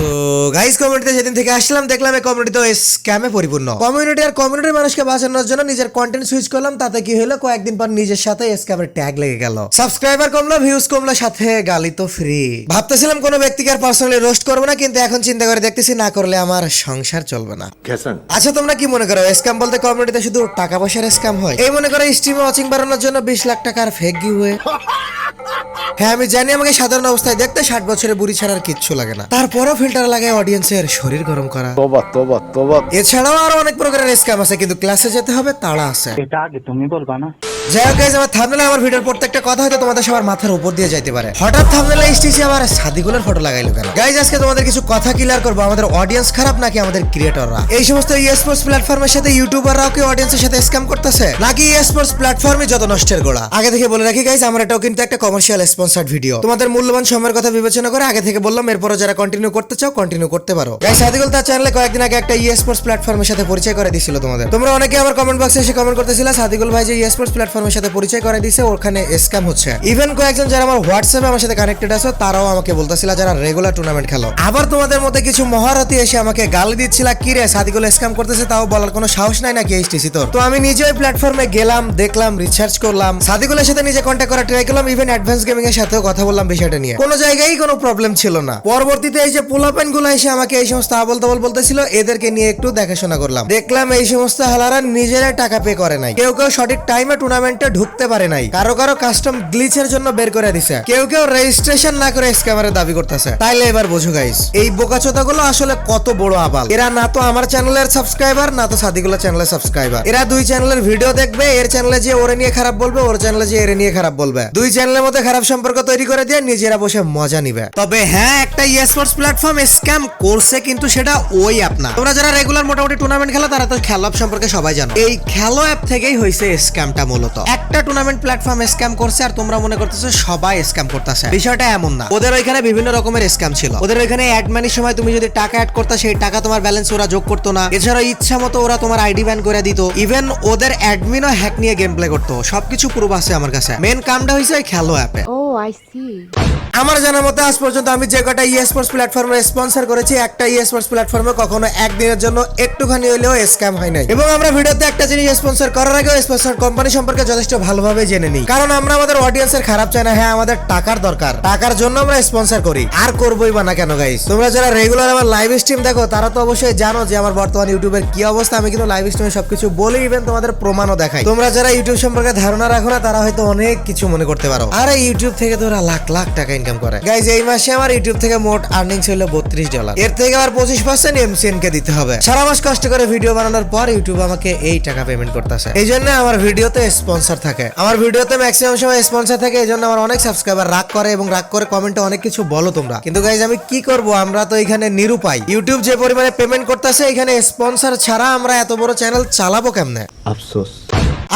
So guys কমিউনিটিতে যেদিন থেকে আসলাম দেখলাম এই কমিউনিটি তো স্ক্যামে পরিপূর্ণ। কমিউনিটি আর কমিউনিটির মানুষকে বাঁচানোর জন্য নিজের কন্টেন্ট সুইচ করলাম, তাতে কি হলো কয়েকদিন পর নিজের সাথে স্ক্যামের ট্যাগ লেগে গেল। সাবস্ক্রাইবার কমলো, ভিউজ কমলো, সাথে গালি তো ফ্রি। ভাবতেছিলাম কোনো ব্যক্তিকে আর পার্সোনালি রোস্ট করবো না, কিন্তু এখন চিন্তা করে দেখতেছি না করলে আমার সংসার চলবে না। আচ্ছা তোমরা কি মনে করো স্ক্যাম বলতে কমিউনিটিতে শুধু টাকা পয়সার স্ক্যাম হয়? এই মনে করো স্ট্রিমে ওয়াচিং বাড়ানোর জন্য 20 লাখ টাকার ফেক গিভওয়ে। হ্যাঁ আমি জানি আমাকে সাধারণ অবস্থায় দেখতে 60 বছরের বুড়ি ছাড়ার কিচ্ছু লাগে না, তারপরও ফিল্টার লাগায় অডিয়েন্সের শরীর গরম করা। এছাড়াও আরো অনেক প্রকারের স্ক্যাম আছে, কিন্তু ক্লাসে যেতে হবে তাড়া আছে। এটা আগে তুমি বলবা না? যাই হোক গাইস, আমার থাম্বনেলে আমার ভিডিওর প্রত্যেকটা কথা হয়তো তোমাদের সবার মাথার উপর দিয়ে যাইতে পারে। হঠাৎ থাম্বনেলে স্টিচে আবার সাদিকুলের ফটো লাগাইলো কেন? গাইস আজকে তোমাদের কিছু কথা ক্লিয়ার করবো, আমাদের অডিয়েন্স খারাপ নাকি আমাদের ক্রিয়েটররা? এই সমস্ত স্পোর্টস প্ল্যাটফর্মের সাথে ইউটিউবাররাও কি অডিয়েন্সের সাথে স্ক্যাম করতেছে, নাকি স্পোর্টস প্ল্যাটফর্মই যত নষ্টের গোড়া? আগে থেকে বলে রাখি গাইস, আমার এটাও কিন্তু একটা কমার্শিয়াল স্পন্সর্ড ভিডিও। তোমাদের মূল্যবান সময়ের কথা বিবেচনা করে আগে থেকে বললাম, এরপরও যারা কন্টিনিউ করতে চাও কন্টিনিউ করতে পারো। গাইস সাদিকুল তার চ্যানেলে কয়েকদিন আগে একটা স্পোর্টস প্ল্যাটফর্মের সাথে পরিচয় করে দিয়েছিল তোমাদের। তোমরা অনেকে আমার কমেন্ট বক্সে এসে কমেন্ট করতেছিল সাদিকুল ভাই যে স্পোর্টস প্ল্যাটফর্মের সাথে পরিচয় করে দিয়েছে ওখানে স্ক্যাম হচ্ছে। ইভেন কয়েকজন যারা আমার হোয়াটসঅ্যাপে আমার সাথে কানেক্টেড আছে তারাও আমাকে বলতেছিল যারা রেগুলার টুর্নামেন্ট খেলো। আবার তোমাদের মধ্যে কিছু মহারথী এসে আমাকে গালি দিচ্ছিল, কি রে সাদিকুল স্ক্যাম করতেছে তাও বলার কোনো সাহস নাই নাকি এইচটিসি তোর? তো আমি নিজে ওই প্ল্যাটফর্মে গেলাম, দেখলাম, রিসার্চ করলাম, সাদিকুলের সাথে নিজে কন্ট্যাক্ট করা ট্রাই করলাম, ইভেন অ্যাডভান্স গেমিং এর সাথেও কথা বললাম বিষয়টা নিয়ে। কোনো জায়গায় কোনো প্রবলেম ছিল না। পরবর্তীতে এই যে পোলাপেন গুলো এসে আমাকে এই সমস্ত আবল তাবল বলতেছিল, এদেরকে নিয়ে একটু দেখাশোনা করলাম, দেখলাম এই সমস্ত হালারা নিজেরা টাকা পে করে নাই। কেউ কেউ সঠিক টাইমে টুর্নামেন্টে ঢুকতে পারে নাই, কারো কারো কাস্টম গ্লিচের জন্য বের করে দিছে, কেউ কেউ রেজিস্ট্রেশন না করে স্ক্যামারের দাবি করতেছে। তাইলে এবার বোঝো গাইস এই বোকাচোদাগুলো আসলে কত বড় আবাল। এরা না তো আমার চ্যানেলের সাবস্ক্রাইবার না তো সাদিকুল্লাহ চ্যানেলের সাবস্ক্রাইবার। এরা দুই চ্যানেলের ভিডিও দেখবে, এর চ্যানেলে যে ওরে নিয়ে খারাপ বলবে, ওর চ্যানেলে যে এরে নিয়ে খারাপ বলবে, দুই চ্যানেলের মধ্যে খারাপ সম্পর্ক তৈরি করে দিয়ে নিজেরা বসে মজা নিবে। তবে হ্যাঁ একটা স্পোর্টস প্ল্যাটফর্ম স্ক্যাম করছে, কিন্তু সেটা ওই অ্যাপ না। তোমরা যারা রেগুলার মোটামুটি টুর্নামেন্ট খেলো তারা তো খেলো অ্যাপ সম্পর্কে সবাই জানো। এই খেলো অ্যাপ থেকেই হয়েছে স্ক্যামটা। মূলত একটা টুর্নামেন্ট প্ল্যাটফর্ম স্ক্যাম করছে আর তোমরা মনে করতেছো সবাই স্ক্যাম করতেছে, বিষয়টা এমন না। ওদের ওইখানে বিভিন্ন রকমের স্ক্যাম ছিল। ওদের ওইখানে অ্যাড মানির সময় তুমি যদি টাকা অ্যাড করতে, সেই টাকা তোমার ব্যালেন্স ওরা যোগ করতো না। এছাড়া ইচ্ছা মতো ওরা তোমার আইডি ব্যান করে দিত। ইভেন ওদের অ্যাডমিনও হ্যাক নিয়ে গেম প্লে করতো। সবকিছু প্রুফ আছে আমার কাছে। মেন কামটা হয়েছে ওই খেলো অ্যাপে। I see. আমার জানার মতে আজ পর্যন্ত আমি যে কটা স্পোর্টস প্ল্যাটফর্মে স্পন্সর করেছি, একটা স্পোর্টস প্ল্যাটফর্মে কখনো একদিনের জন্য একটুখানি হইলেও স্ক্যাম হয় নাই। এবং আমরা ভিডিওতে একটা জিনিস স্পন্সর করার আগে স্পন্সর কোম্পানি সম্পর্কে যথেষ্ট ভালোভাবে জেনে নিই, কারণ আমরা আমাদের অডিয়েন্সের খারাপ চাই না। হ্যাঁ আমাদের টাকার দরকার, টাকার জন্য আমরা স্পন্সর করি, আর করবোই বা না কেন গাইস? তোমরা যারা রেগুলার আমার লাইভ স্ট্রিম দেখো তারা তো অবশ্যই জানো যে আমার বর্তমান ইউটিউবের কি অবস্থা। আমি কিন্তু লাইভ স্ট্রিমে সবকিছু বলি, ইভেন তোমাদের প্রমাণও দেখাই। তোমরা যারা ইউটিউব সম্পর্কে ধারণা রাখো না তারা হয়তো অনেক কিছু মনে করতে পারো, আর ইউটিউব থেকে তোরা লাখ লাখ টাকা ইনকাম করে। গাইজ এই মাসে আমার ইউটিউব থেকে মোট আর্নিংস হলো $32। এর থেকে আবার 25% এমসিএন কে দিতে হবে। সারা মাস কষ্ট করে ভিডিও বানানোর পর ইউটিউব আমাকে এই টাকা পেমেন্ট করতেছে। এই জন্য আমার ভিডিওতে স্পন্সর থাকে, আমার ভিডিওতে ম্যাক্সিমাম সময় স্পন্সর থাকে। এই জন্য আমার অনেক সাবস্ক্রাইবার রাগ করে এবং রাগ করে কমেন্টে অনেক কিছু বলো তোমরা, কিন্তু গাইজ আমি কি করব? আমরা তো এখানে নিরুপায়। ইউটিউব যে পরিমাণে পেমেন্ট করতেছে, এখানে স্পন্সর ছাড়া আমরা এত বড় চ্যানেল চালাবো কেমনে? আফসোস।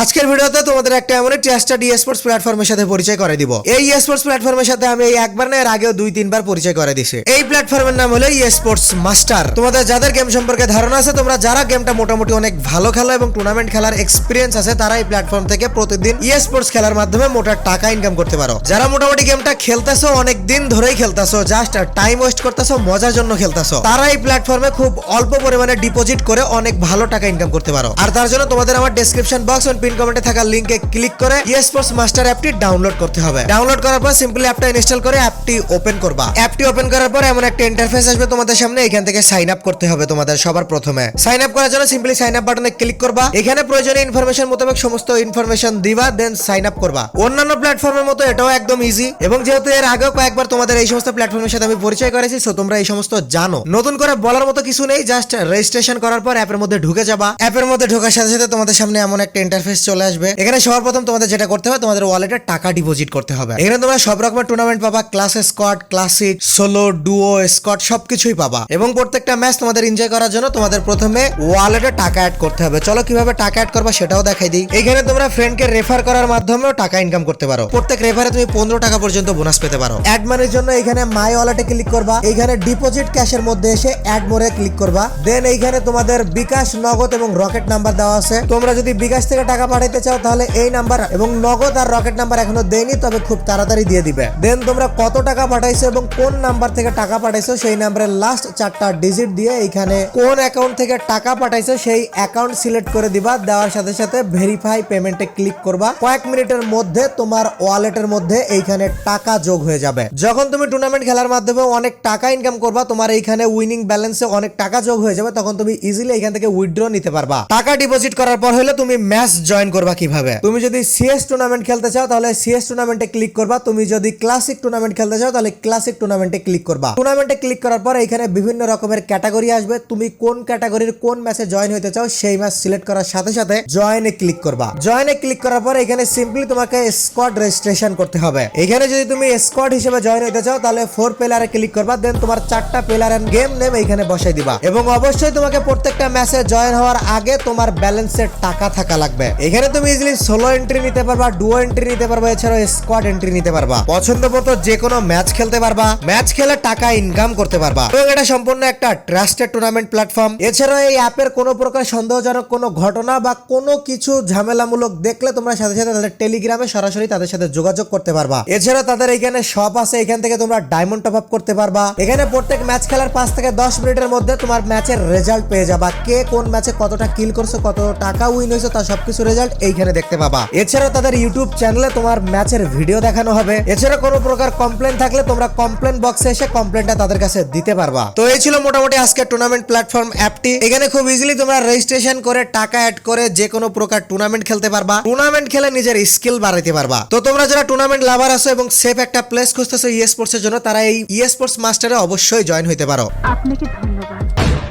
আজকের ভিডিওতে তোমাদের একটা এমন ট্রাস্টেড স্পোর্টস প্ল্যাটফর্মের সাথে পরিচয় করে দিব। এই স্পোর্টস প্ল্যাটফর্মের সাথে আমি একবার না এর আগেও 2-3 বার পরিচয় করে দিছি। এই প্ল্যাটফর্মের নাম হলো স্পোর্টস মাস্টার। তোমাদের যাদের গেম সম্পর্কে ধারণা আছে, তোমরা যারা গেমটা মোটামুটি অনেক ভালো খেলো এবং টুর্নামেন্ট খেলার এক্সপিরিয়েন্স আছে, তারা এই প্ল্যাটফর্ম থেকে প্রতিদিন স্পোর্টস খেলার মাধ্যমে মোটা টাকা ইনকাম করতে পারো। যারা মোটামুটি গেমটা খেলতেছো, অনেক দিন ধরেই খেলতেছো, জাস্ট টাইম ওয়েস্ট করতেছো, মজার জন্য খেলতেছো, তারা এই প্ল্যাটফর্মে খুব অল্প পরিমাণে ডিপোজিট করে অনেক ভালো টাকা ইনকাম করতে পারো। আর তার জন্য তোমাদের আমার ডেসক্রিপশন বক্স ও পিন কমেন্টে থাকা লিংকে ক্লিক করে স্পোর্টস মাস্টার অ্যাপটি ডাউনলোড করতে হবে। ডাউনলোড করার পর সিম্পলি অ্যাপটা ইনস্টল করে অ্যাপটি ওপেন করবা। অ্যাপটি ওপেন করার পর এমন একটা ইন্টারফেস আসবে তোমাদের সামনে। এখান থেকে সাইন আপ করতে হবে তোমাদের সবার প্রথমে। সাইন আপ করার জন্য সিম্পলি সাইন আপ বাটনে ক্লিক করবা। এখানে প্রয়োজনীয় ইনফরমেশন মোতাবেক সমস্ত ইনফরমেশন দিবা, দেন সাইন আপ করবা। অন্যান্য প্ল্যাটফর্মের মতো এটাও একদম ইজি, এবং যেহেতু এর আগেও কয়েকবার তোমাদের এই সমস্ত প্ল্যাটফর্মের সাথে আমি পরিচয় করেছি, সো তোমরা এই সমস্ত জানো। নতুন করে বলার মতো কিছু নেই, জাস্ট রেজিস্ট্রেশন করার পর অ্যাপের মধ্যে ঢুকে যাবা। অ্যাপের মধ্যে ঢোকার সাথে সাথে তোমাদের সামনে এমন একটা ইন্টারফেস চলে আসবে। এখানে সবার প্রথম তোমাদের যেটা করতে হবে, তোমাদের ওয়ালেটে টাকা ডিপোজিট করতে হবে। এখানে তোমরা সব রকমের টুর্নামেন্ট পাবা, class squad, classic, solo, duo, squad সবকিছুই পাবা। এবং প্রত্যেকটা ম্যাচ তোমাদের এনজয় করার জন্য তোমাদের প্রথমে ওয়ালেটে টাকা অ্যাড করতে হবে। চলো কিভাবে টাকা অ্যাড করবা সেটাও দেখাই দিই। এখানে তোমরা ফ্রেন্ডকে রেফার করার মাধ্যমেও টাকা ইনকাম করতে পারো। প্রত্যেক রেফারে তুমি 15 টাকা পর্যন্ত বোনাস পেতে পারো। অ্যাড মানির জন্য এখানে মাই ওয়ালেটে ক্লিক করবা। এখানে ডিপোজিট ক্যাশের মধ্যে এসে অ্যাড মোরে ক্লিক করবা। দেন এইখানে তোমাদের বিকাশ, নগদ এবং রকেট নাম্বার দেওয়া আছে। তোমরা যদি বিকাশ থেকে টাকা পাঠাইতে চাও তাহলে এই নাম্বার এবং নগদ আর রকেট নাম্বার এখনো দেয়নি, তবে খুব তাড়াতাড়ি দিয়ে দিবে। দেন তোমরা কত টাকা পাঠাইছো এবং কোন নাম্বার থেকে টাকা পাঠাইছো সেই নাম্বারের লাস্ট 4টা ডিজিট দিয়ে এইখানে কোন অ্যাকাউন্ট থেকে টাকা পাঠাইছো সেই অ্যাকাউন্ট সিলেক্ট করে দিবা। দেওয়ার সাথে সাথে ভেরিফাই পেমেন্টে ক্লিক করবা। কয়েক মিনিটের মধ্যে তোমার ওয়ালেটের মধ্যে এইখানে টাকা যোগ হয়ে যাবে। যখন তুমি টুর্নামেন্ট খেলার মাধ্যমে অনেক টাকা ইনকাম করবা, তোমার এইখানে উইনিং ব্যালেন্সে অনেক টাকা যোগ হয়ে যাবে, তখন তুমি ইজিলি এখান থেকে উইথড্র নিতে পারবা। টাকা ডিপোজিট করার পর হলে তুমি ম্যাচ জয়েন করবা কিভাবে। তুমি যদি সিএস টুর্নামেন্ট খেলতে চাও তাহলে সিএস টুর্নামেন্টে ক্লিক করবা। তুমি যদি ক্লাসিক টুর্নামেন্ট খেলতে চাও তাহলে ক্লাসিক টুর্নামেন্টে ক্লিক করবা। টুর্নামেন্টে ক্লিক করার পর এখানে বিভিন্ন রকমের ক্যাটাগরি আসবে। তুমি কোন ক্যাটাগরির কোন ম্যাচে জয়েন হতে চাও সেই ম্যাচ সিলেক্ট করার সাথে সাথে জয়েনে ক্লিক করবা। জয়েনে ক্লিক করার পর এখানে সিম্পলি তোমাকে স্কোয়াড রেজিস্ট্রেশন করতে হবে। এখানে যদি তুমি স্কোয়াড হিসেবে জয়েন হতে চাও তাহলে 4 প্লেয়ারে ক্লিক করবা। দেন তোমার 4টা প্লেয়ার এন্ড গেম নেম এখানে বসাই দিবা এবং অবশ্যই তোমাকে প্রত্যেকটা ম্যাচে জয়েন হওয়ার আগে তোমার ব্যালেন্সের টাকা থাকা লাগবে। এখানে তুমি ইজিলি সোলো এন্ট্রি নিতে পারবা, ডুও এন্ট্রি নিতে পারবা, এছাড়াও স্কোয়াড এন্ট্রি নিতে পারবা। পছন্দ মতো যে কোনো ম্যাচ খেলতে পারবা, ম্যাচ খেলে টাকা ইনকাম করতে পারবা এবং এটা সম্পূর্ণ একটা ট্রাস্টেড টুর্নামেন্ট প্ল্যাটফর্ম। এছাড়াও এই অ্যাপের কোনো প্রকার সন্দেহজনক কোনো ঘটনা বা কোনো কিছু ঝামেলামূলক দেখলে তোমরা সাথে সাথে তাদের টেলিগ্রামে সরাসরি তাদের সাথে যোগাযোগ করতে পারবা। এছাড়া তাদের এখানে শপ আছে, এখান থেকে তোমরা ডায়মন্ড টপ আপ করতে পারবা। এখানে প্রত্যেক ম্যাচ খেলার 5 থেকে 10 মিনিটের মধ্যে তোমার ম্যাচের রেজাল্ট পেয়ে যাবা। কে কোন ম্যাচে কতটা কিল করছো, কত টাকা উইন হয়েছে, তার সবকিছু রেজাল্ট এইখানে দেখতে পাবা। এছাড়া তাদের ইউটিউব চ্যানেলে তোমার ম্যাচের ভিডিও দেখানো হবে। এছাড়া কোনো প্রকার কমপ্লেন থাকলে তোমরা কমপ্লেন বক্সে এসে কমপ্লেনটা তাদের কাছে দিতে পারবা। তো এই ছিল মোটামুটি আজকে টুর্নামেন্ট প্ল্যাটফর্ম অ্যাপটি। এখানে খুব ইজিলি তোমরা রেজিস্ট্রেশন করে টাকা অ্যাড করে যে কোনো প্রকার টুর্নামেন্ট খেলতে পারবা। টুর্নামেন্ট খেলে নিজের স্কিল বাড়াইতে পারবা। তো তোমরা যারা টুর্নামেন্ট লাভার আছো এবং সেফ একটা প্লেস খুঁজতেছো ই স্পোর্টস এর জন্য, তারা এই ই স্পোর্টস মাস্টারে অবশ্যই জয়েন হইতে পারো। আপনাকে ধন্যবাদ।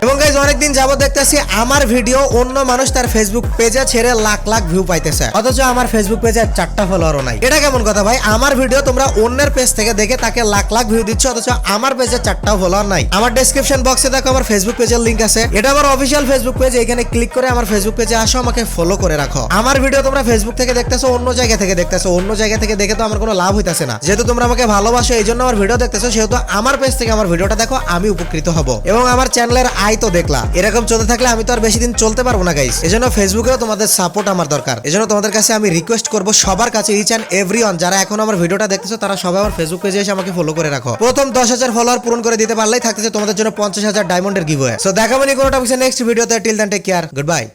এবং গাইজ অনেকদিন যাবত দেখতেছি আমার ভিডিও অন্য মানুষ তার ফেসবুক পেজে ছেড়ে লাখ লাখ ভিউ পাইতেছে, অথচ আমার ফেসবুক পেজে 4টা ফলোয়ারও নাই। এটা কেমন কথা ভাই? আমার ভিডিও তোমরা অন্যের পেজ থেকে দেখে তাকে লাখ লাখ ভিউ দিচ্ছ, অথচ আমার পেজে 4টাও ফলোয়ার নাই। আমার ডেসক্রিপশন বক্সে দেখো আমার ফেসবুক পেজের লিংক আছে। এটা আমার অফিসিয়াল ফেসবুক পেজ। এখানে ক্লিক করে আমার ফেসবুক পেজে আসো, আমাকে ফলো করে রাখো। আমার ভিডিও তোমরা ফেসবুক থেকে দেখতেছো, অন্য জায়গা থেকে দেখতেছো। অন্য জায়গা থেকে দেখে তো আমার কোনো লাভ হইতাছে না। যেহেতু তোমরা আমাকে ভালোবাসো এই জন্য আমার ভিডিও দেখতেছো, সেহেতু আমার পেজ থেকে আমার ভিডিওটা দেখো, আমি উপকৃত হব। এবং আমার চ্যানেলের আয় তো দেখলা, এরকম চলতে থাকলে আমি তো আর বেশি দিন চলতে পারবো না গাইস। এজন্য ফেসবুকেও তোমাদের সাপোর্ট আমার দরকার। এজন্য তোমাদের কাছে আমি রিকোয়েস্ট করব সবার কাছে, ইচ এন্ড এভরিওয়ান যারা এখন আমার ভিডিওটা দেখতেছো, তারা সবাই আমার ফেসবুক পেজে এসে আমাকে ফলো করে রাখো। প্রথম 10,000 ফলোয়ার পূরণ করে দিতে পারলেই থাকতেছে তোমাদের জন্য 50,000 ডায়মন্ডের গিভওয়ে। সো দেখাবো নি কোনো টপিকসে নেক্সট ভিডিওতে। Till then take care, good by.